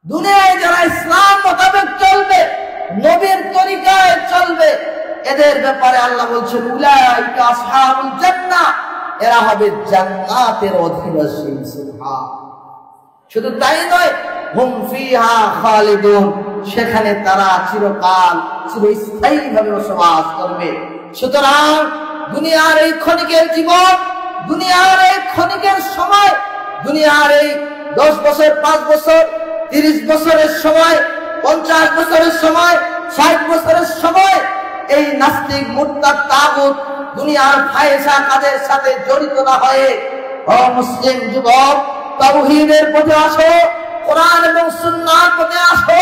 দুনিয়ায় যারা ইসলাম মোতাবেক চলবে, নবীর তরিকায় চলবে, এদের ব্যাপারে আল্লাহ বলছেন উলাইকা আসহাবুল জান্নাহ, এরা হবে জান্নাতের অধিবাসী। সুবহান। শুধু তাই নয়, হুম ফিহা খালিদুন, সেখানে তারা চিরকাল চিরস্থায়ীভাবে বসবাস করবে। সুতরাং দুনিয়ার এই ক্ষণিকের জীবন, দুনিয়ার এই ক্ষণিকের সময়, দুনিয়ার এই 10 বছর, 5 বছর, 30 বছরের সময়, 50 বছরের সময়, 60 বছরের সময়, এই নাস্তিক মুরতাদ তাগুত দুনিয়ার ফায়সা কাজের সাথে জড়িত না হয়ে ও মুসলিম যুবক, তাওহীদের পথে আসো, কোরআন এবং সুন্নাহর পথে আসো,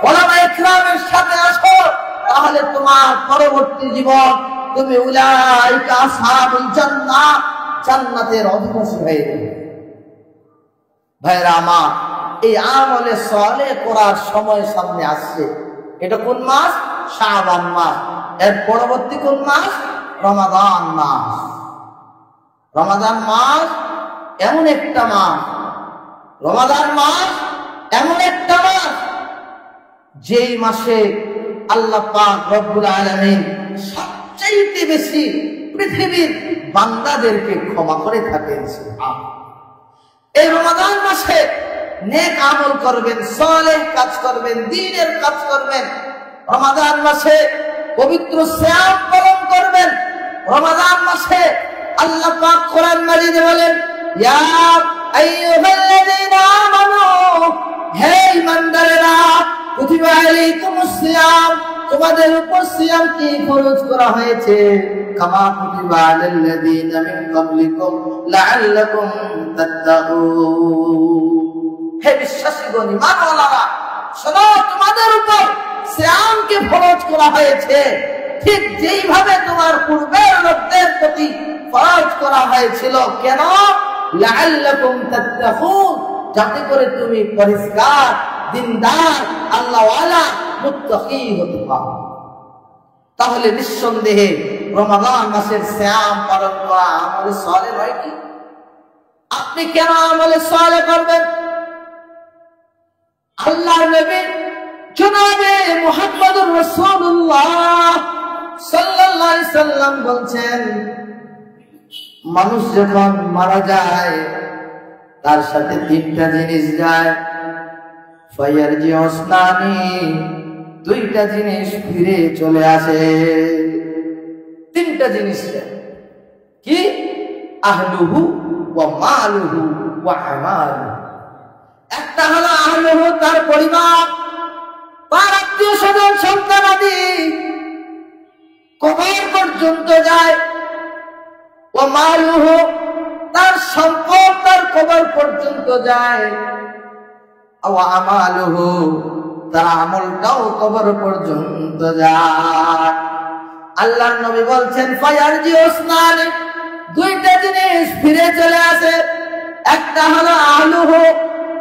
উলামায়ে কিরামের সাথে আসো, তাহলে তোমার পরবর্তী জীবন তুমি উলাইকা আসহাবুল জান্নাহ, জান্নাতের অধিবাসী হয়ে যাবে। ভাইরা আমার, এই আমলে সালেহ করার সময় সামনে আসছে। এটা কোন মাস? শাবান মাস। এর পরবর্তী কোন মাস? রমাদান মাস। রমাদান মাস এমন একটা মাস, রমাদান মাস এমন একটা মাস, যেই মাসে আল্লাহ পাক রব্বুল আলামিন সবচেয়ে বেশি পৃথিবীর বান্দাদেরকে ক্ষমা করে থাকেন। এই রমাদান মাসে নেক আমল করবেন, সালেহ কাজ করবেন, দ্বীনের কাজ করবেন। রমাদান মাসে পবিত্র সিয়াম পালন করবেন। রমাদান মাসে আল্লাহ পাক কোরআন মাজিদে বলেন, ইয়া আইয়ুহাল্লাযীনা আমানু, হে ঈমানদারেরা, কুতিবা আলাইকুমুস সিয়াম, তোমাদের উপর সিয়াম কি ফরজ করা হয়েছে, কামা কুতিবা আলাল্লাযীনা মিন ক্বাবলিকুম লাআল্লাকুম তাত্তাকুন। হে বিশ্বাসীগণ, ঈমানওয়ালারা, শোনো, তোমাদের উপর সিয়ামকে ফরজ করা হয়েছে ঠিক যেইভাবে তোমার পূর্বের লোকদের প্রতি ফরজ করা হয়েছিল। কেন? লাআল্লাকুম তাত্তাকুন, যাতে করে তুমি পরিষ্কার, দিনদার, আল্লাহওয়ালা, মুত্তাকি হতে পারো। তাহলে নিঃসন্দেহে রমাদান মাসের সিয়াম পালন করা আমলে সালেহ হয় কি? আপনি কেন আমলে সালেহ করবেন? আল্লাহর নবী জনাবে মুহাম্মদুর রাসূলুল্লাহ সাল্লাল্লাহু আলাইহি সাল্লাম বলছেন, মানুষ যখন মারা যায় তার সাথে 3টা জিনিস যায়। ফায়ারজিউ আসনানি, 2টা জিনিস ফিরে চলে আসে। 3টা জিনিস কি? আহলুহু ওয়া মালুহু ওয়া আমালুহু। একটা হলো আহলুহু, তার পরিবার, তার আত্মীয় স্বজন, সন্তানাদি কবর পর্যন্ত যায়। ওয়া মালুহু, তার সম্পদ তার কবর পর্যন্ত যায়। ওয়া আমালুহু, তার আমলটাও কবর পর্যন্ত যায়। আল্লাহর নবী বলছেন, ফায়ারজিউ আসনানি, 2টা জিনিস ফিরে চলে আসে। একটা হলো আহলুহু,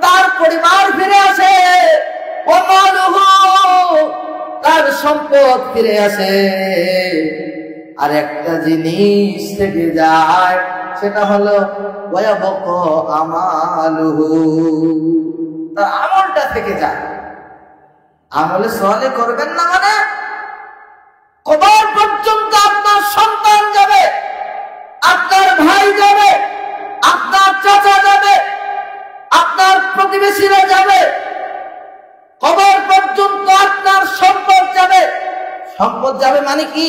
তার পরিবার ফিরে আসে। ওয়া মালুহু, তার সম্পদ ফিরে আসে। আর একটা জিনিস থেকে যায়, সেটা হলো ওয়ায়াবকা আমালুহু, তার আমলটা থেকে যায়। আমলে সালেহ করবেন না মানে কবর পর্যন্ত আপনার সন্তান যাবে, আপনার ভাই যাবে, আপনার চাচা যাবে, আপনার প্রতিবেশীরা যাবে, কবর পর্যন্ত আপনার সম্পদ যাবে। সম্পদ যাবে মানে কি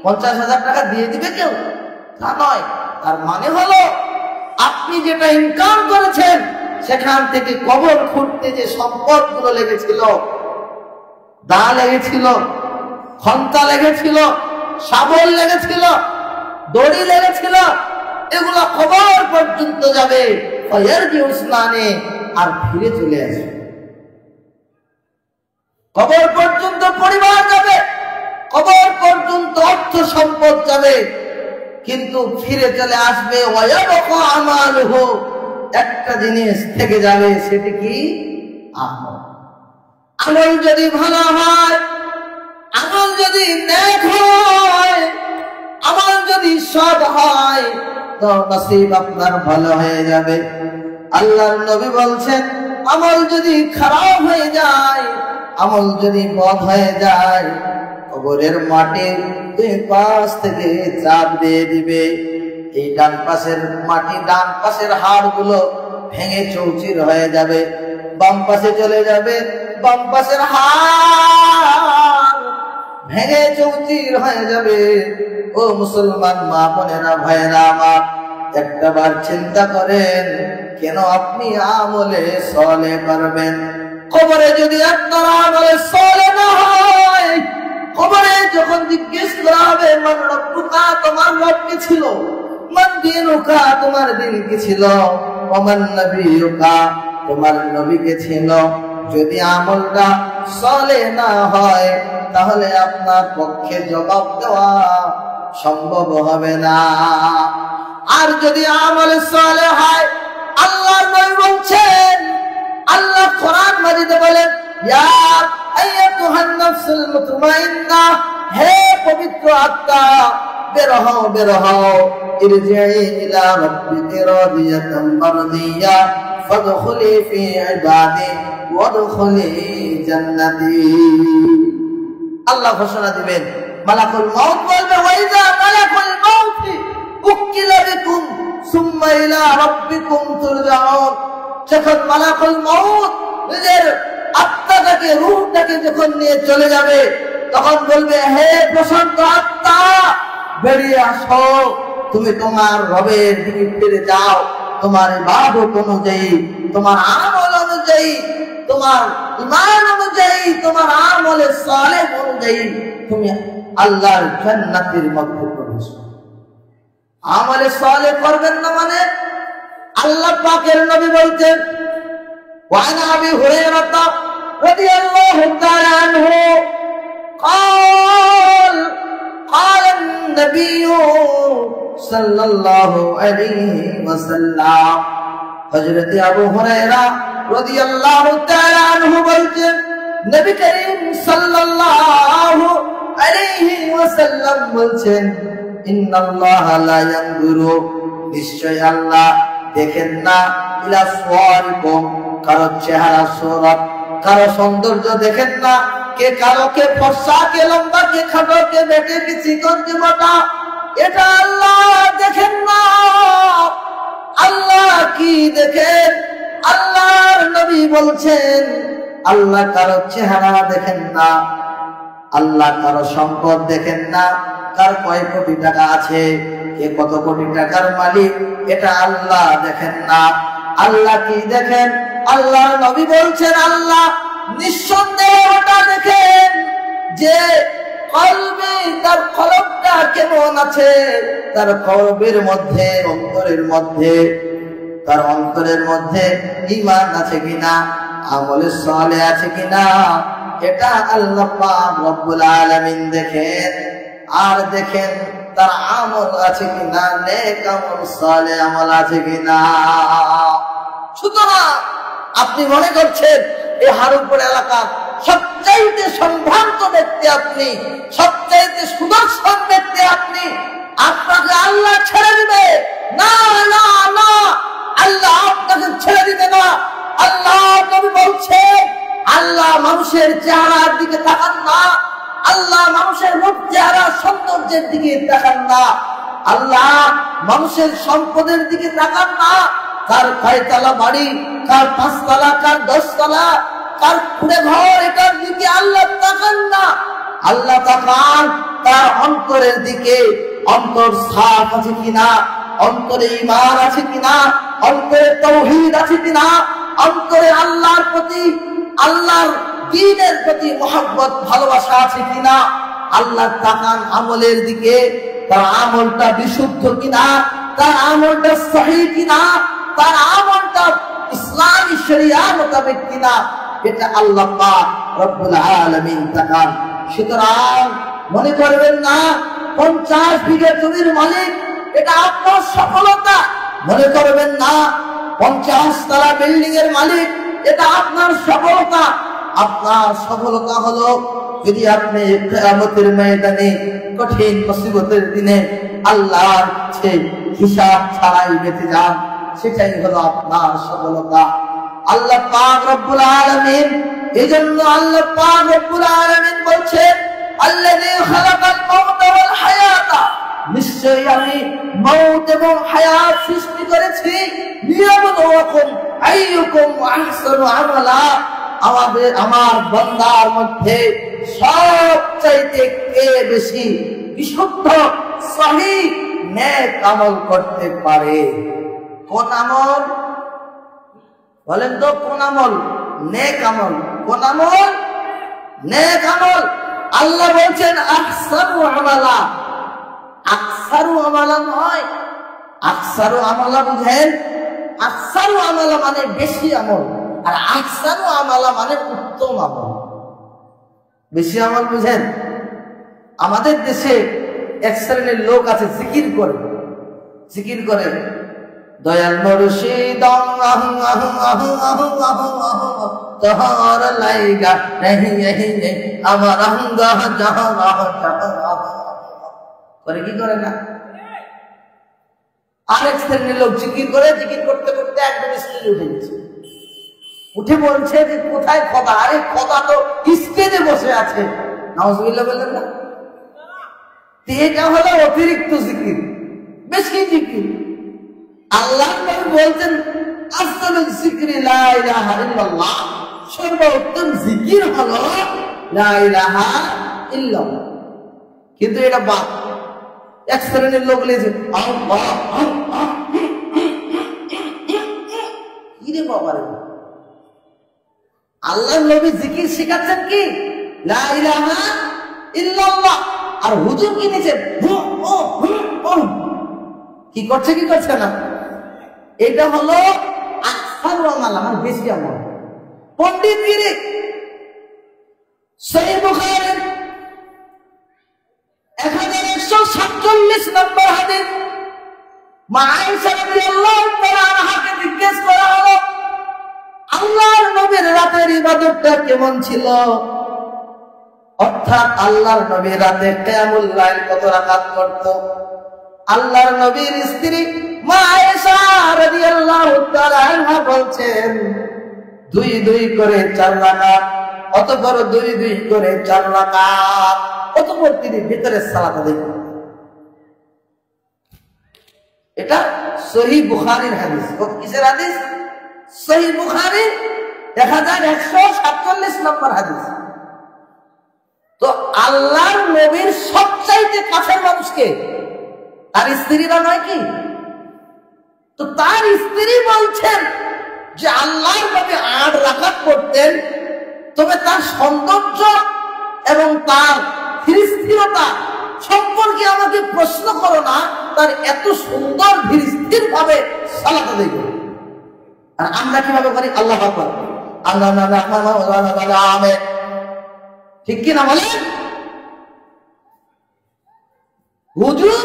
50,000 টাকা দিয়ে দিবে কেউ? তা নয়। তার মানে হলো আপনি যেটা ইনকাম করেছেন সেখান থেকে কবর খুঁড়তে যে সম্পদগুলো লেগেছিল, দা লেগেছিল, খন্তা লেগেছিল, শাবল লেগেছিল, দড়ি লেগেছিল, এগুলো কবর পর্যন্ত যাবে। ফায়ারজিউ আসনানি, আর ফিরে চলে আসবে। কবর পর্যন্ত পরিবার যাবে, কবর পর্যন্ত অর্থ সম্পদ যাবে, কিন্তু ফিরে চলে আসবে। ওয়ায়াবকা আমালুহু, একটা জিনিস থেকে যাবে, সেটা কি? আমল। আমল যদি ভালো হয়, আমল যদি নেক হয়, আমল যদি সৎ হয়, তো নসিব আপনার ভালো হয়ে যাবে। আল্লাহর নবী বলছেন, আমল যদি খারাপ হয়ে যায়, আমল যদি বদ হয়ে যায়, কবরের মাটি দুই পাশ থেকে চাপ দিয়ে দিবে। এই ডান পাশের মাটি, ডান পাশের হাড়গুলো ভেঙে চৌচির হয়ে যাবে, বাম পাশে চলে যাবে, বাম পাশের হাড় ভেঙে চৌচির হয়ে যাবে। ও মুসলমান মা বোনেরা, ভাইয়েরা আমার, একটা বার চিন্তা করেন, কেন আপনি আমলে সলে করবেন? কবরে যদি আপনার আমলে সলে না হয়, কবরে যখন জিজ্ঞেস করা হবে মান রব্বুকা, তোমার রব কি ছিল? মান দীনুকা, তোমার দিন কি ছিল? ওমান নবিয়ুকা, তোমার নবী কে ছিল? যদি আমলটা সলে না হয়, তাহলে আপনার পক্ষে জবাব দেওয়া সম্ভব হবে না। আর যদি আমলে সলে হয়, আল্লাহর নবী বলছেন, আল্লাহ কোরআন মাজিদে বলেন, ইয়া আইয়াতুহান নাফসুল মুতমাইন্নাহ, হে পবিত্র আত্মা, বের হও, বের হও, ইরজিই ইলা রাব্বিকি রাদিয়াতাম মারদিয়া ফাদখুলি ফি ইবাদি ওয়াদখুলি জান্নাতি। আল্লাহ ঘোষণা দিবেন, মালাকুল মউত বলবে, ওয়াইজা মালাকুল মউত উকিলা বিকুম সুম্মা ইলা রাব্বিকুম তুরজাউন। যখন মালাকুল মউত নিজের আত্মাটাকে, রূহটাকে যখন নিয়ে চলে যাবে, তখন বলবে, হে প্রশান্ত আত্মা, বেরিয়ে আসো, তুমি তোমার রবের দিকে ফিরে যাও। তোমার ইবাদত অনুযায়ী, তোমার আমল অনুযায়ী, তোমার ঈমান অনুযায়ী, তোমার আমলে সালেহ অনুযায়ী তুমি আল্লাহর জান্নাতের মধ্যে প্রবেশ করো। আমলে সালেহ করবেন না মানে? আল্লাহ পাকের নবী বলতেন, ওয়ান আবি হুরায়রা রাদিয়াল্লাহু তাআলা আনহু قال قال النبي صلى الله عليه وسلم, হযরত আবু হুরায়রা রাদিয়াল্লাহু তাআলা আনহু বলছেন, নবী করিম সাল্লাল্লাহু আলাইহি ওয়াসাল্লাম বলছেন, ইন্নাল্লাহা লা ইয়ানজুরু, নিশ্চয় আল্লাহ দেখেন না, ইলা সুওয়ারিকুম, কারো চেহারা সুরত, কারো সৌন্দর্য দেখেন না, কে কালো, কে ফর্সা, কে লম্বা, কে খাটো, কে বেটে, কে চিকন, কে মোটা, এটা আল্লাহ দেখেন না। আল্লাহ কি দেখেন? আল্লাহর নবী বলছেন, আল্লাহ কারো চেহারা দেখেন না, আল্লাহ কারো সম্পদ দেখেন না, কার কয় কোটি টাকা আছে, কে কত কোটি টাকার মালিক, এটা আল্লাহ দেখেন না। আল্লাহ কি দেখেন? আল্লাহর নবী বলছেন, আল্লাহ নিঃসন্দেহে ওটা দেখেন যে কলবে, তার কলবটা কেমন আছে, তার কলবের মধ্যে, অন্তরের মধ্যে, তার অন্তরের মধ্যে ঈমান আছে কিনা, আমলে সালেহ আছে কিনা, এটা আল্লাহ পাক রব্বুল আলামিন দেখেন। আর দেখেন তার আমল আছে কিনা, নেক আমল, সালেহ আমল আছে কিনা। সুতরাং আপনি মনে করছেন এই হারুপুর এলাকার সবচাইতে সম্ভ্রান্ত ব্যক্তি আপনি, সবচাইতে সুদর্শন ব্যক্তি আপনি, আপনাকে আল্লাহ ছেড়ে দিবে না, না, না, আল্লাহ আপনাকে ছেড়ে দিবে না। আল্লাহ নবী বলছেন, আল্লাহ মানুষের চেহারার দিকে তাকান না, আল্লাহ মানুষের রূপ, চেহারা, সৌন্দর্যের দিকে তাকান না, আল্লাহ মানুষের সম্পদের দিকে তাকান না, কার কয়তলা বাড়ি, কার 5 তলা, কার 10 তলা, কার কুড়ে ঘর, এটার দিকে আল্লাহ তাকান না। আল্লাহ তাকান তার অন্তরের দিকে, অন্তর সাফ আছে কিনা, অন্তরে ঈমান আছে কিনা, অন্তরে তাওহীদ আছে কিনা, অন্তরে আল্লাহর প্রতি, আল্লাহর দ্বীনের প্রতি মহব্বত, ভালোবাসা আছে কিনা। আল্লাহ তাকান আমলের দিকে, তার আমলটা বিশুদ্ধ কিনা, তার আমলটা সহিহ কিনা, তার আমলটা ইসলামী শরিয়া মোতাবেক কিনা, এটা আল্লাহ পাক রব্বুল আলামিন তাকান। সুতরাং মনে করবেন না 50 বিঘা জমির মালিক এটা আপনার সফলতা, মনে করবেন না 50 তলা বিল্ডিং এর মালিক এটা আপনার সফলতা। আপনার সফলতা হলো যদি আপনি কিয়ামতের ময়দানে কঠিন মুসিবতের দিনে আল্লাহর কাছে হিসাব ছাড়াই বেঁচে যান, সেটাই হলো আপনার সফলতা। আল্লাহ পাক রব্বুল আলামিন, এজন্য আল্লাহ পাক রব্বুল আলামিন বলছেন আল্লাযী খালাকাল মাউতা ওয়াল হায়াতা, নিশ্চয়ই আমি মওত এবং হায়াত সৃষ্টি করেছি লিয়াবলুয়াকুম আইয়ুকুম আহসানু আমালা, আমার বান্দার মধ্যে সবচাইতে কে বেশি বিশুদ্ধ সহিহ নেক আমল করতে পারে। কোন আমল বলেন তো? কোন আমল? নেক আমল। কোন আমল? নেক আমল। আল্লাহ বলছেন আহসানু আমালা, আকসারু আমালা নয়। আকসারু আমালা বুঝেন? আকসারু আমালা মানে বেশি আমল, আর আহসানু আমালা মানে উত্তম আমল। বেশি আমল বুঝেন? আমাদের দেশে এক শ্রেণীর লোক আছে জিকির করে, জিকির করে দয়াল মুর্শিদ তোহর লাইগা আমার করে, কি করে না? আরেক শ্রেণীর লোক জিকির করে, জিকির করতে করতে একদম স্টেজে উঠে গেছে, উঠে বলছে যে কোথায় খোদা? আরে খোদা তো স্টেজে বসে আছে। নাউজুবিল্লাহ বললেন না? এটা হলো অতিরিক্ত জিকির, বেশি জিকির। আল্লাহ বলছেন আফদালুল যিকরি লা ইলাহা ইল্লাল্লাহ, সর্বোত্তম জিকির হলো লা ইলাহা ইল্লাল্লাহ। কিন্তু এটা বাদ। এক শ্রেণীর লোক লেগেছে আল্লাহ আল্লাহ, কি রে বাবা রে! আল্লাহর নবী জিকির শেখাচ্ছেন কি? লা ইলাহা ইল্লাল্লাহ। আর হুজুর কি নিচে কি করছে, কি করছে না? এটা হলো আকসারু আমাল, মানে বেশি আমল। পণ্ডিত গিরি সহিহ বুখারী 1147 নম্বর হাদিস, মা আয়েশা রাদিয়াল্লাহু তাআলা আনহাকে জিজ্ঞেস করা হলো আল্লাহর নবীর রাতের ইবাদতটা কেমন ছিল? অর্থাৎ আল্লাহর নবী রাতে কিয়ামুল লাইল কত রাকাত করত? আল্লাহর নবীর স্ত্রী মা আয়েশা রাদিয়াল্লাহু তাআলা আনহা বলছেন 2 করে 4 রাকাত, অতঃপর 2 করে 4 রাকাত, অতঃপর তিনি ভিতরে সালাত আদায় করতেন। এটা সহিহ বুখারীর হাদিস। কিসের হাদিস? সহিহ বুখারী 1147 নম্বর হাদিস। তো আল্লাহর নবীর সবচাইতে কাছের মানুষকে তার স্ত্রীরা নয় কি? তো তার স্ত্রী বলছেন যে আল্লাহর নবী 8 রাকাত করতেন, তবে তার সৌন্দর্য এবং তার স্থিরতা সম্পর্কে আমাকে প্রশ্ন করো না, তার এত সুন্দর স্থির ভাবে সালাত আদায় করে। আর আমরা কিভাবে করি? আল্লাহু আকবার, আল্লাহ আমিন, ঠিক কি না বলেন? হুজুর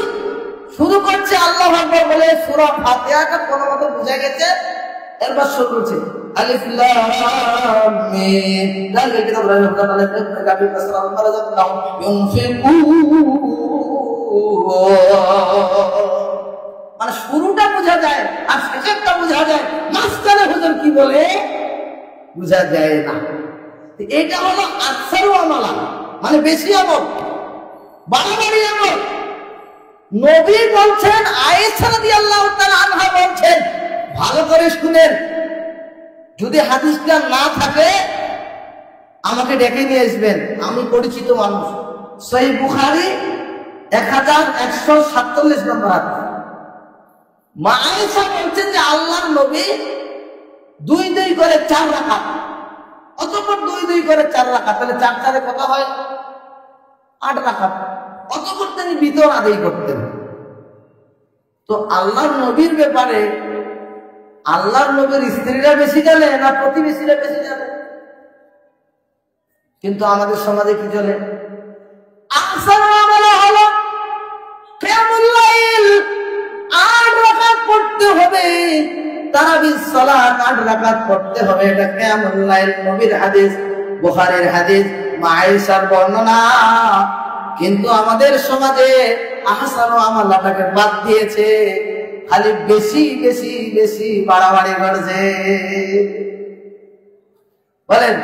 শুরু করছে আল্লাহু আকবার বলে, সূরা ফাতিহাটা কোন মতে বুঝে গেছে, এরপর শুরু করছে আলিফ লাম মিম যালিকা কিতাবুল লা রাইবা ফিহি কাফি কাসরাত মারাযাকনাহুম ইউনফিকুন। মানে শুরুটা বোঝা যায় আর শেষেরটা বোঝা যায়, মাঝখানে হুজুর কি বলে বোঝা যায় না। এটা হলো আকসারু আমালা, মানে বেশি আমল, বাড়াবাড়ি আমল। নবী বলছেন, আয়েশা রাদিয়াল্লাহু তাআলা আনহা বলছেন, ভালো করে শুনেন, যদি হাদিসটা না থাকে আমাকে ডেকে নিয়ে আসবেন, আমি পরিচিত মানুষ। সহিহ বুখারী 1147 নম্বর হাদিস। মা আয়েশা বলছেন যে আল্লাহর নবী 2 করে 4 রাকাত, অতঃপর 2 করে 4 রাকাত, তাহলে 4 কত হয়? 8 রাকাত। অতঃপর তিনি বিতর আদায় করতেন। তো আল্লাহর নবীর ব্যাপারে আল্লাহর নবীর স্ত্রীরা বেশি জানে না প্রতিবেশীরা বেশি জানে? কিন্তু আমাদের সমাজে কি চলে? আকসারু আমালা হলো কিয়ামুল লাইল 8 রাকাত পড়তে হবে, তারাবির সালাত 8 রাকাত পড়তে হবে। এটা কিয়ামুল লাইল, নবীর হাদিস, বুখারীর হাদিস, মা আয়েশার বর্ণনা। কিন্তু আমাদের সমাজে আহসানু আমালাটাকে বাদ দিয়েছে, খালি বেশি বেশি বেশি বাড়াবাড়ি করছে। বলেন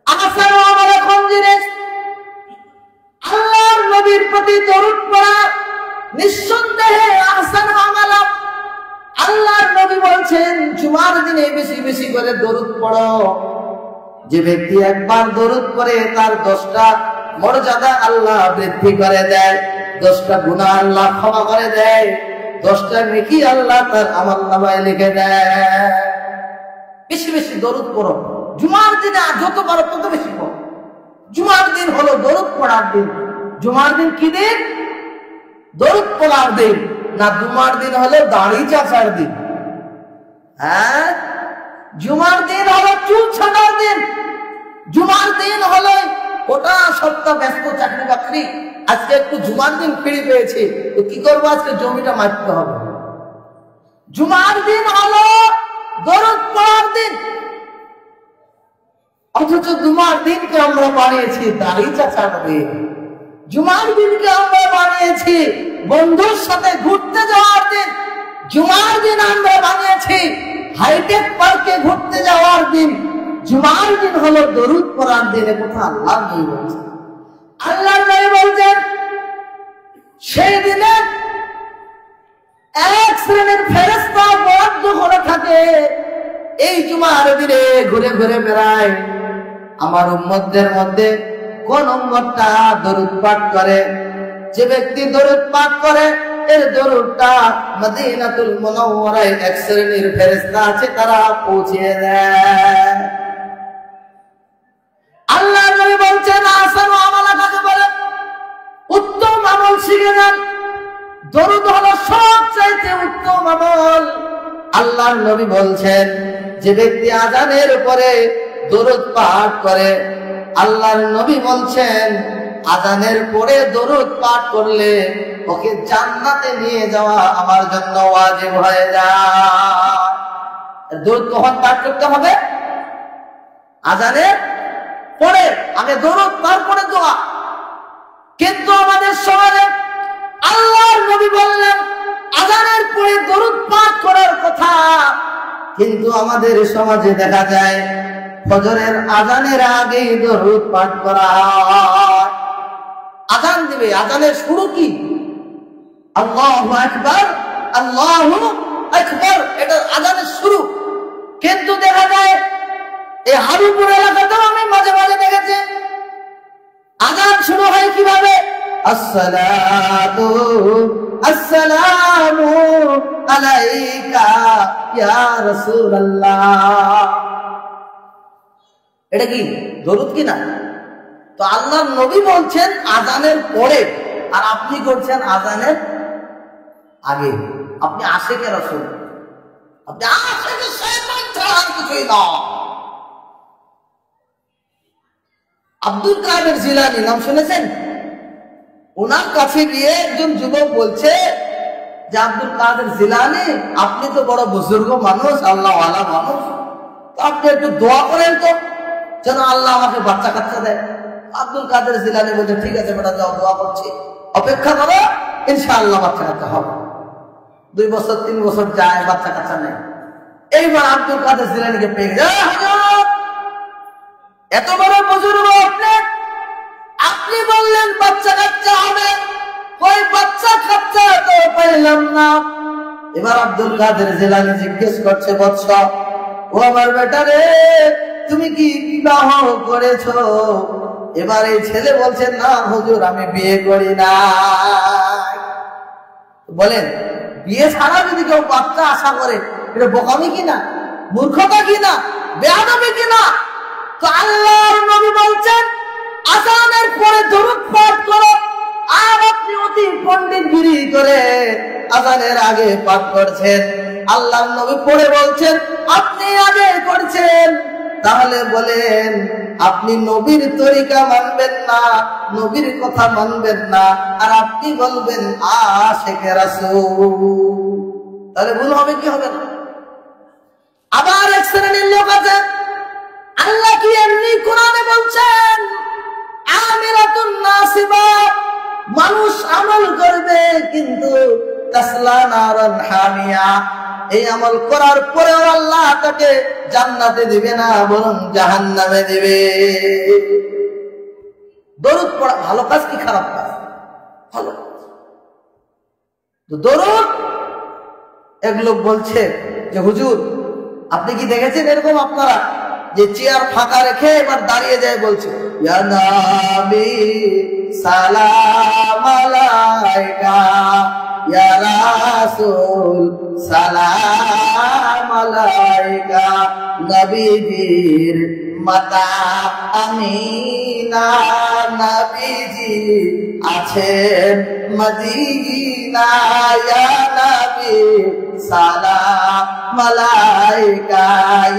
আহসান আমাল কোন জিনিস? আল্লাহর নবীর প্রতি দরুদ পড়া নিঃসন্দেহে আহসান আমাল। আল্লাহর নবী বলছেন জুমার দিনে বেশি বেশি করে দরুদ পড়ো। যে ব্যক্তি একবার দরুদ পড়ে তার 10টা মর্যাদা আল্লাহ বৃদ্ধি করে দেয়, 10টা গুনাহ আল্লাহ ক্ষমা করে দেয়, 10টা নেকি আল্লাহ তার আমলনামায় লিখে দেয়। বেশি বেশি দরুদ পড়ো। জুমার দিনে যত পারো তত বেশি পড়ো। জুমার দিন হলো দরুদ পড়ার দিন। জুমার দিন কি দিন? দরুদ পড়ার দিন। না জুমার দিন হলো দাড়ি চাচার দিন। হ্যাঁ, জুমার দিন হলো চুল ছাটার দিন। জুমার দিন হলো গোটা সপ্তাহ ব্যস্ত চাকরি বাকরি, আজকে একটু জুমার দিন ফ্রি পেয়েছি, তো কি করবো, আজকে জমিটা মারতে হবে। জুমার দিন হলো দরুদ পড়ার দিন। অথচ জুমার দিনকে আমরা বানিয়েছি দাড়ি চাচার দিন। জুমার দিনকে আমরা বানিয়েছি বন্ধুর সাথে ঘুরতে যাওয়ার দিন। জুমার দিন আমরা বানিয়েছি হাইটেক পার্কে ঘুরতে যাওয়ার দিন। জুমার দিন হলো দরুদ পড়ার দিন। কথা আল্লাহ নবী বলছেন। আল্লাহ নবী বলছেন সেই দিনে এক শ্রেণীর ফেরেশতা বরাদ্দ করে থাকে, এই জুমার দিনে ঘুরে ঘুরে বেড়ায়, আমার উম্মতদের মধ্যে কোন উম্মতটা দরুদ পাঠ করে। যে ব্যক্তি দরুদ পাঠ করে এর দরুদটা মদিনাতুল মুনাওয়ারায় এক শ্রেণীর ফেরেশতা আছে, তারা পৌঁছে দেয়। আল্লাহ নবী বলছেন আহসানু আমালা কাকে বলে? উত্তম আমল শিখে যান। দরুদ হলো সবচাইতে উত্তম আমল। আল্লাহর নবী বলছেন যে ব্যক্তি আযানের উপরে দরুদ পাঠ করে, আল্লাহর নবী বলছেন আযানের পরে দরুদ পাঠ করলে ওকে জান্নাতে নিয়ে যাওয়া আমার জন্য ওয়াজিব হয়ে যায়। দরুদ কখন পাঠ করতে হবে? আযানের পরে। আগে দরুদ, তারপরে দোয়া। কিন্তু আমাদের সমাজে আল্লাহর নবী বললেন আযানের পরে দরুদ পাঠ করার কথা, কিন্তু আমাদের সমাজে দেখা যায় ফজরের আযানের আগেই দরুদ পাঠ করা হয়। আযান দিবে, আযানের শুরু কি? আল্লাহু আকবার, আল্লাহু আকবার, এটা আযানের শুরু। কিন্তু দেখা যায় এই হারুপুর এলাকাতেও আমি মাঝে মাঝে দেখেছি আযান শুরু হয় কিভাবে? আসসালাতু আসসালামু আলাইকা ইয়া রাসূলুল্লাহ। এটা কি দরুদ কি না? তো আল্লাহর নবী বলছেন আযানের পরে, আর আপনি করছেন আযানের আগে। আপনি আশিকে রাসূল, আপনি আশিকে শয়তান ছাড়া আর কিছুই না। আব্দুল কাদের জিলানী নাম শুনেছেন? ওনার কাছে গিয়ে একজন যুবক বলছে যে আব্দুল কাদের জিলানী, আপনি তো বড় বুজুর্গ মানুষ, আল্লাহ ওয়ালা মানুষ, তো আপনি একটু দোয়া করেন তো যেন আল্লাহ আমাকে বাচ্চা কাচ্চা দেয়। আব্দুল কাদের জিলানী বলছে ঠিক আছে বেটা, যাও দোয়া করছি, অপেক্ষা করো, ইনশাআল্লাহ বাচ্চা কাচ্চা হবে। 2 বছর 3 বছর যায়, বাচ্চা কাচ্চা নেই। এইবার আব্দুল কাদের জিলানীকে পেয়ে যায়, এত বড় বুজুর্গ আপনি বললেন বাচ্চা কাচ্চা হবে, ওই বাচ্চা কাচ্চা তো পাইলাম না। এবার আব্দুল কাদের জিলানী জিজ্ঞেস করছে, বৎস ও আমার বেটা রে, তুমি কি বিবাহ করেছো? এবার এই ছেলে বলছে না হুজুর, আমি বিয়ে করি না। বলেন বিয়ে ছাড়া যদি কেউ বাচ্চা আশা করে, এটা বোকামি কিনা, মূর্খতা কিনা, বেয়াদবি কিনা? তো আল্লাহর নবী বলছেন আযানের পরে দরুদ পাঠ করো। আর আপনি অতি পণ্ডিতগিরি করে আযানের আগে পাঠ করছেন। আল্লাহর নবী পড়ে বলছেন আপনি আগে করছেন। তাহলে বলেন আপনি নবীর তরিকা মানবেন না, নবীর কথা মানবেন না, আর আপনি বলবেন আশিকে রাসূল। তাহলে ভুল হবে কি হবে না? আবার এক শ্রেণীর লোক আছে, আল্লাহ কি এমনি কোরআনে বলছেন আমিরাতুন নাসিবা, মানুষ আমল করবে কিন্তু তাসলা নারান হামিয়া, এই আমল করার পরেও আল্লাহ তাকে জান্নাতে দিবে না, বরং জাহান্নামে দিবে। দরুদ পড়া ভালো কাজ কি খারাপ কাজ? ভালো। তো দরুদ এক লোক বলছে যে হুজুর আপনি কি দেখেছেন এরকম আপনারা যে চেয়ার ফাঁকা রেখে এবার দাঁড়িয়ে যায় বলছে ইয়া নবী সালাম আলাইকা, ইয়া রাসূল সালাম আলাইকা, নবীজির মাতা আমিনা নবীজি আছেন মদিনা, ইয়া নবী সালাম আলাইকা,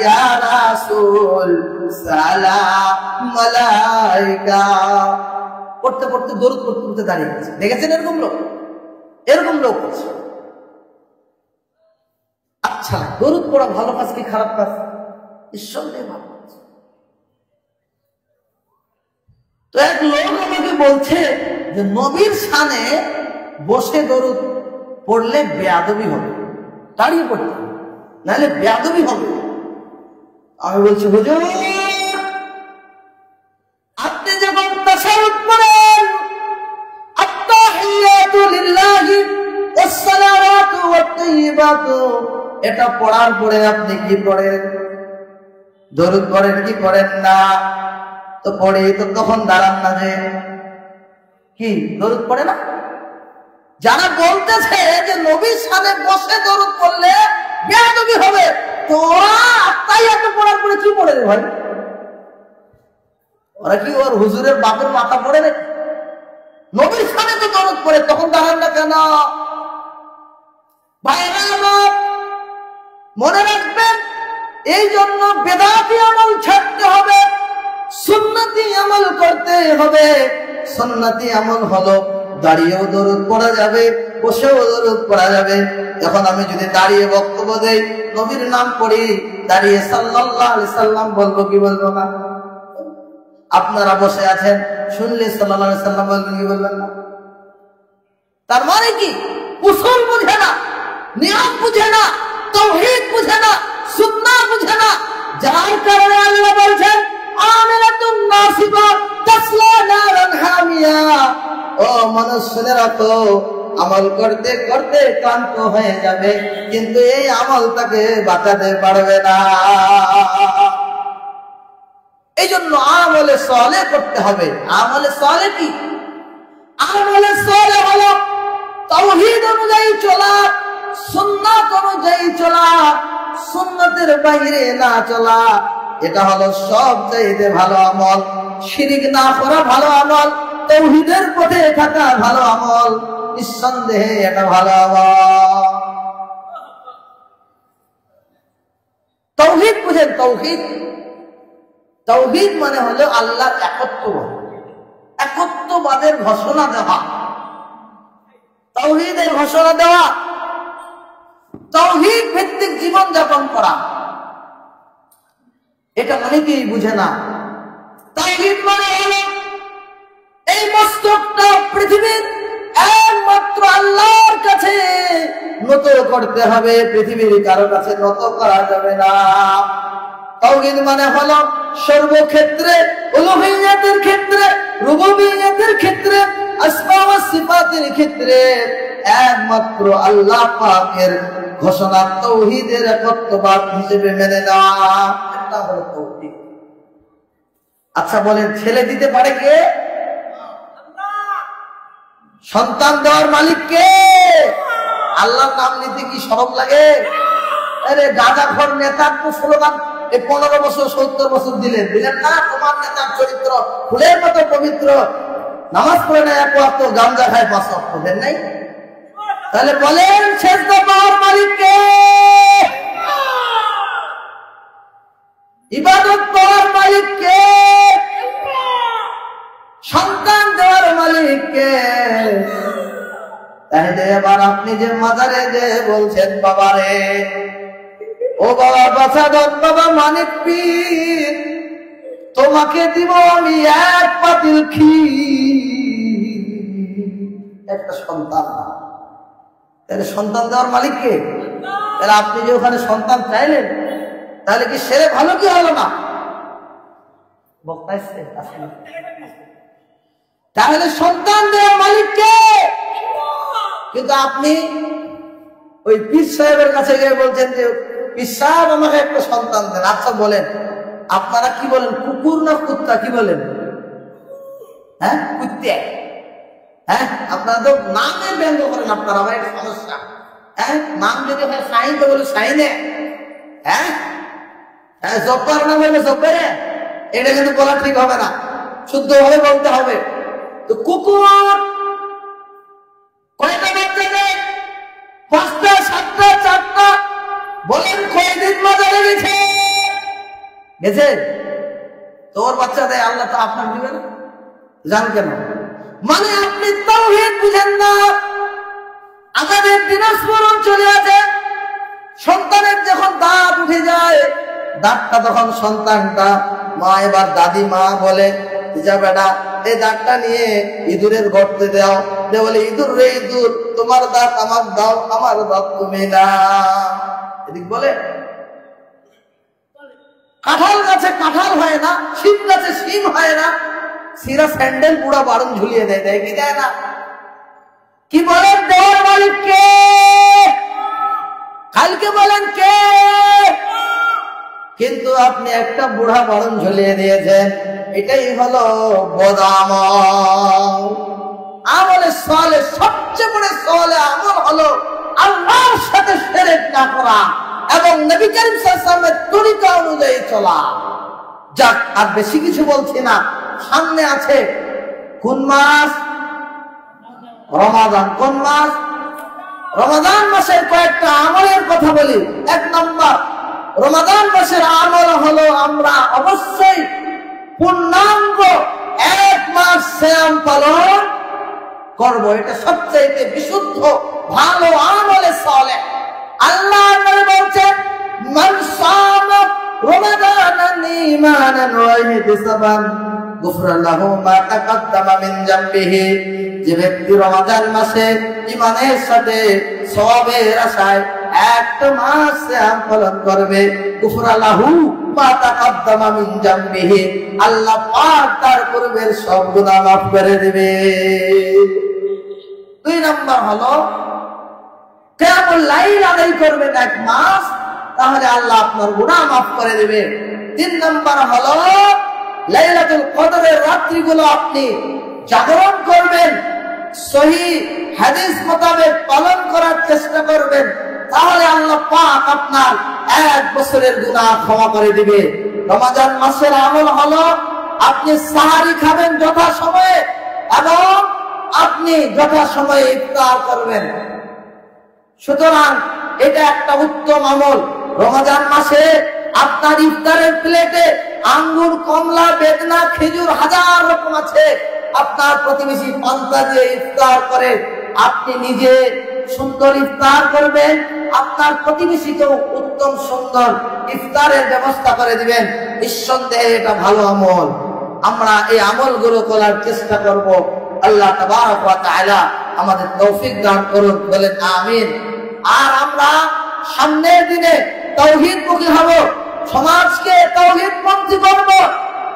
ইয়া রাসূল সালাম আলাইকা। পড়তে পড়তে দরুদ পড়তে পড়তে দাঁড়িয়ে গেছে। দেখেছেন এরকম লোক? এরকম লোক আছে। আচ্ছা, দরুদ পড়া ভালো কাজ কি খারাপ কাজ? নিঃসন্দেহে ভালো কাজ। তো এক লোক আমাকে বলছে যে নবীর শানে বসে দরুদ পড়লে বেয়াদবি হবে, দাঁড়িয়ে পড়তে নাহলে বেয়াদবি হবে। আমি বলছি হুজুর আপনি যখন তাশাহুদ পড়েন আত্তাহিয়াতু লিল্লাহি ওয়াস সালাওয়াতু ওয়াত তাইয়্যিবাতু, এটা পড়ার পরে আপনি কি পড়েন? দরুদ পড়েন কি পড়েন না? তো পড়ে তো তখন দাঁড়ান না যে কি দরুদ পড়ে না? যারা বলতেছে যে নবীর শানে বসে দরুদ পড়লে বেয়াদবি হবে, তো ওরা আত্তাহিয়াতু পড়ার পরে কি পড়ে রে ভাই? ওরা কি ওর হুজুরের বাপের মাথা পড়ে রে? নবীর শানে তো দরুদ পড়ে, তখন দাঁড়ান না কেন? ভাইরা আমার মনে রাখবেন, এই জন্য বেদাতি আমল ছাড়তে হবে, সুন্নতি আমল করতে হবে। সুন্নতি আমল হলো দাঁড়িয়েও দরুদ পড়া যাবে, বসেও দরুদ পড়া যাবে। এখন আমি যদি দাঁড়িয়ে বক্তব্য দেই, নবীর নাম পড়ি, দাঁড়িয়ে সাল্লাল্লাহু আলাইহি সাল্লাম বলবো কি বলবো না? আপনারা বসে আছেন, শুনলে সাল্লাল্লাহু আলাইহি সাল্লাম বলবেন কি বলবেন না? তার মানে কি? উসুল বুঝে না, নিয়ম বুঝে না, তাওহীদ বুঝে না, সুন্নাহ বুঝে না। যার কারণে আল্লাহ বলছেন আমিলাতুন নাসিবা তাসলা নারান হামিয়া। ও মানুষেরা তো আমল করতে করতে ক্লান্ত হয়ে যাবে, কিন্তু এই আমল তাকে বাঁচাতে পারবে না। এই জন্য আমলে সালেহ করতে হবে। আমলে সালেহ কি? আমলে সালেহ হলো তাওহীদ অনুযায়ী চলা, সুন্নাত অনুযায়ী চলা, সুন্নতের বাইরে না চলা। এটা হলো সবচেয়ে ভালো আমল। শিরিক না করা ভালো আমল, তাওহীদের পথে থাকা ভালো আমল, নিঃসন্দেহে এটা ভালো আমল। তাওহীদ বুঝেন? তাওহীদ তাওহীদ মানে হলো আল্লাহর একত্ববাদ, একত্ববাদের ঘোষণা দেওয়া, তাওহীদের ঘোষণা দেওয়া, তাওহীদ ভিত্তিক জীবন যাপন করা। এটা অনেকেই বুঝে না। তাওহীদ মানে হলো এই মস্তকটা পৃথিবীর একমাত্র আল্লাহর কাছে নত করতে হবে, পৃথিবীর কারো কাছে নত করা যাবে না। তাওহীদ মানে হলো সর্বক্ষেত্রে, উলুহিয়াতের ক্ষেত্রে, রুবুবিয়্যাতের ক্ষেত্রে, আসমা ওয়া সিফাতের ক্ষেত্রে একমাত্র আল্লাহ পাকের ঘোষণা তাওহীদের একত্ববাদ হিসেবে মেনে নেওয়া, এটা হলো তাওহীদ। আচ্ছা বলেন, ছেলে দিতে পারে কে? সন্তান দেওয়ার মালিক কে? আল্লাহর নাম নিতে কি শরম লাগে? আরে গাঁজাখোর নেতার তো স্লোগান 15 বছর 70 বছর দিলেন না? তোমার নেতার চরিত্র ফুলের মতো পবিত্র, নামাজ পড়ে না 1 ওয়াক্ত, গাঁজা খায় 5 ওয়াক্ত, দেন নাই? তাহলে বলেন সেজদা পাওয়ার মালিক কে? ইবাদত পাওয়ার মালিক কে? সন্তান দেওয়ার মালিক কে? তাহলে এবার আপনি যে মাজারে যে বলছেন বাবারে, ও বাবা বাছাদন, বাবা মানিক পীর, তোমাকে দিব আমি 1 পাতিল ক্ষীর, একটা সন্তান না। তাহলে সন্তান দেওয়ার মালিক কে? তাহলে আপনি যে ওখানে সন্তান চাইলেন, তাহলে কি সেরে ভালো কি হলো না? তাহলে সন্তান দেওয়ার মালিক কে? কিন্তু আপনি ওই পীর সাহেবের কাছে গিয়ে বলছেন যে পীর সাহেব আমাকে একটা সন্তান দেন। আচ্ছা বলেন, আপনারা কি বলেন, কুকুর না কুত্তা? কি বলেন? হ্যাঁ, কুত্তে। হ্যাঁ, আপনারা তো নামে ব্যঙ্গ করেন। আপনারা আমার একটা সমস্যা। হ্যাঁ, নাম যদি হয় সাইন তো বলে সাইনে। হ্যাঁ হ্যাঁ, জব্বার নাম হলে জব্বারে, এটা কিন্তু বলা ঠিক হবে না, শুদ্ধ ভাবে বলতে হবে। তো কুকুর কয়টা বাচ্চা দেয়? 5টা, 7টা, 4টা। বলেন কয়দিন বাজারে গেছে? গেছে? তোর বাচ্চা দেয়, আল্লাহ তো আপনার দিবে না? জান কেন? মানে আপনি তাওহীদ বুঝেন না। আমাদের দিনাজপুর চলে আছে, সন্তানের যখন দাঁত উঠে যায়, দাঁতটা তখন সন্তানটা, মা এবার দাদি মা বলে, যা বেটা এই দাঁতটা নিয়ে ইঁদুরের গর্তে দাও। বলে ইঁদুর রে ইঁদুর, তোমার দাঁত আমার দাও, আমার দাঁত তুমি না। এদিক বলে কাঁঠাল গাছে কাঁঠাল হয় না, শিম গাছে শিম হয় না, সিরা স্যান্ডেল পুরা বারণ ঝুলিয়ে দেয়, দেয় কি দেয় না? কি বলেন দেওয়ার মালিক কে? কালকে বলেন কে? কিন্তু আপনি একটা বুড়া বারণ ঝুলিয়ে দিয়েছেন। এটাই হলো বদামল। আমলে সালে সবচেয়ে বড় সালে আমল হলো আল্লাহর সাথে শিরক না করা এবং নবী করিম সাল্লাল্লাহু আলাইহি ওয়াসাল্লামের তরিকা অনুযায়ী চলা। যাক, আর বেশি কিছু বলছি না। সামনে আছে কোন মাস? রমাদান। কোন মাস? রমাদান মাসের কয়েকটা আমলের কথা বলি। 1 নম্বর, রমাদান মাসের আমল হলো আমরা অবশ্যই পূর্ণাঙ্গ 1 মাস সিয়াম পালন করব। এটা সবচেয়ে বিশুদ্ধ ভালো আমলে সালেহ। আল্লাহ নবী বলেন, মান সামা রমাদানান ঈমানান ওয়া ইহতিসাবান গুফরা লাহু মা তাকাদ্দামা মিন যামবিহি। যে ব্যক্তি রমাদান মাসে ঈমানের সাথে সওয়াবের আশায় 1 মাস সিয়াম পালন করবে, গুফরা লাহু মা তাকাদ্দামা মিন যামবিহি, আল্লাহ পাক তার পূর্বের সব গুনাহ মাফ করে দেবে। 2 নম্বর হলো কিয়ামুল লাইল আদায় করবেন 1 মাস, তাহলে আল্লাহ আপনার গুনাহ মাফ করে দেবে। 3 নম্বর হলো লাইলাতুল কদরের রাত্রিগুলো আপনি জাগরণ করবেন, সহিহ হাদিস মোতাবেক পালন করার চেষ্টা করবেন, তাহলে আল্লাহ পাক আপনার 1 বছরের গুনাহ ক্ষমা করে দিবে। রমাদান মাসের আমল হলো আপনি সাহারি খাবেন যথাসময়ে এবং আপনি যথাসময়ে ইফতার করবেন। সুতরাং এটা একটা উত্তম আমল। রমাদান মাসে আপনার ইফতারের প্লেটে আঙ্গুর, কমলা, বেদনা, খেজুর 1000 রকম আছে। আপনার প্রতিবেশী পান্তা দিয়ে ইফতার করে, আপনি নিজে সুন্দর ইফতার করবেন, আপনার প্রতিবেশীকেও উত্তম সুন্দর ইফতারের ব্যবস্থা করে দিবেন। নিঃসন্দেহে এটা ভালো আমল। আমরা এই আমলগুলো করার চেষ্টা করব। আল্লাহ তাবারক ওয়া তাআলা আমাদের তৌফিক দান করুন, বলেন আমিন। আর আমরা সামনের দিনে তাওহীদমুখী হব, সমাজকে তাওহীদপন্থী করব,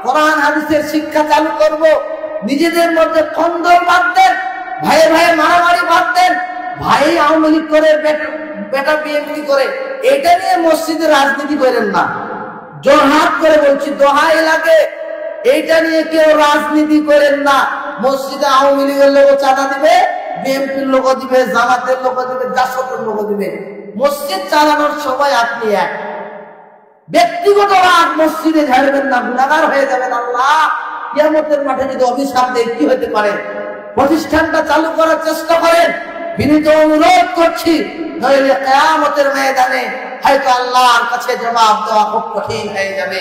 কোরআন হাদিসের শিক্ষা চালু করব, নিজেদের মধ্যে কন্দল বাদ দেন, ভাইয়ে ভাইয়ে মারামারি বাদ দেন, ভাই আওয়ামী লীগ করে বেটা বিএনপি করে, এটা নিয়ে মসজিদে রাজনীতি করেন না। জোরহাট করে বলছি, দোহাই লাগে, এইটা নিয়ে কেউ রাজনীতি করেন না। মসজিদে আওয়ামী লীগের লোক চাঁদা দিবে, বিএনপির লোক দিবে, জামাতের লোক দিবে, জাসদের লোক দিবে। মসজিদ চালানোর সময় আপনি এক ব্যক্তিগত রাগ মসজিদে ঝাড়বেন না, গুনাহগার হয়ে যাবেন। আল্লাহ কিয়ামতের মাঠে যদি অভিশাপ দেয় কি হতে পারে? প্রতিষ্ঠানটা চালু করার চেষ্টা করেন, বিনীত অনুরোধ করছি, নইলে কিয়ামতের ময়দানে হয়তো আল্লাহর কাছে জবাব দেওয়া খুব কঠিন হয়ে যাবে।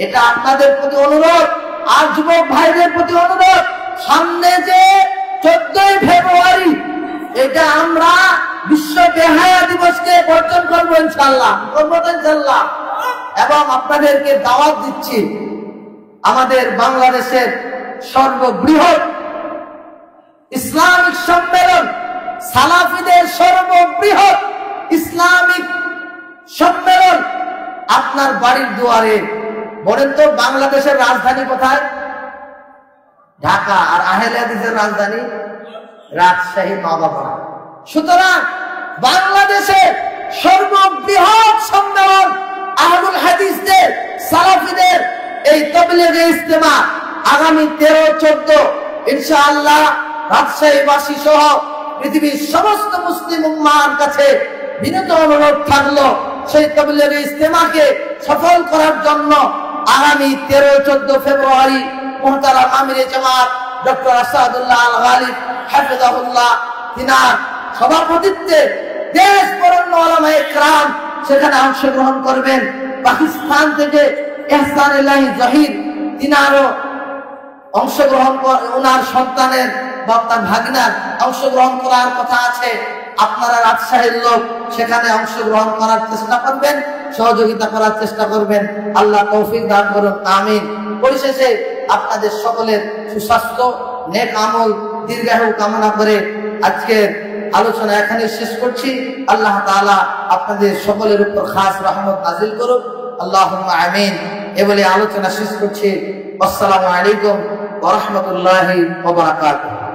এটা আপনাদের প্রতি অনুরোধ, আর যুবক ভাইদের প্রতি অনুরোধ, সামনে যে 14 ফেব্রুয়ারি, এটা আমরা বিশ্ব বেহায়া দিবসকে বর্জন করবো ইনশাআল্লাহ, ইনশাআল্লাহ। এবং আপনাদেরকে দাওয়াত দিচ্ছি, আমাদের বাংলাদেশের সর্ববৃহৎ ইসলামিক সম্মেলন, সালাফিদের সর্ববৃহৎ ইসলামিক সম্মেলন আপনার বাড়ির দুয়ারে। বলেন তো বাংলাদেশের রাজধানী কোথায়? ঢাকা। আর আহলে হাদিসের রাজধানী রাজশাহী, নওগাঁ। সুতরাং বাংলাদেশের সর্ববৃহৎ সম্মেলন আহলুল হাদিসদের, সালাফিদের এই তাবলীগে ইজতেমা আগামী 13-14 ইনশাআল্লাহ রাজশাহীবাসী সহ পৃথিবীর সমস্ত মুসলিম উম্মাহর কাছে বিনীত অনুরোধ থাকলো সেই তাবলীগে ইজতেমাকে সফল করার জন্য আগামী 13-14 ফেব্রুয়ারি মুহতারাম আমিরে জামাত ডক্টর আসাদুল্লাহ আল গালিব হাফিজাহুল্লাহ তিনার সভাপতিত্বে দেশ বরেণ্য উলামায়ে কেরাম সেখানে অংশগ্রহণ করবেন। পাকিস্তান থেকে ইহসান ইলাহি জহির তিনারও অংশগ্রহণ, ওনার সন্তানের বা তার ভাগিনার অংশগ্রহণ করার কথা আছে। আপনারা রাজশাহীর লোক সেখানে অংশগ্রহণ করার চেষ্টা করবেন, সহযোগিতা করার চেষ্টা করবেন। আল্লাহ তৌফিক দান করুন, আমিন। পরিশেষে আপনাদের সকলের সুস্বাস্থ্য, নেক আমল, দীর্ঘায়ু কামনা করে আজকের আলোচনা এখানে শেষ করছি। আল্লাহ তাআলা আপনাদের সকলের উপর খাস রহমত নাজিল করুন, আল্লাহুম্মা আমিন। এ বলে আলোচনা শেষ করছি। আসসালামু আলাইকুম ওয়া রাহমাতুল্লাহি ওয়া বারাকাতুহু।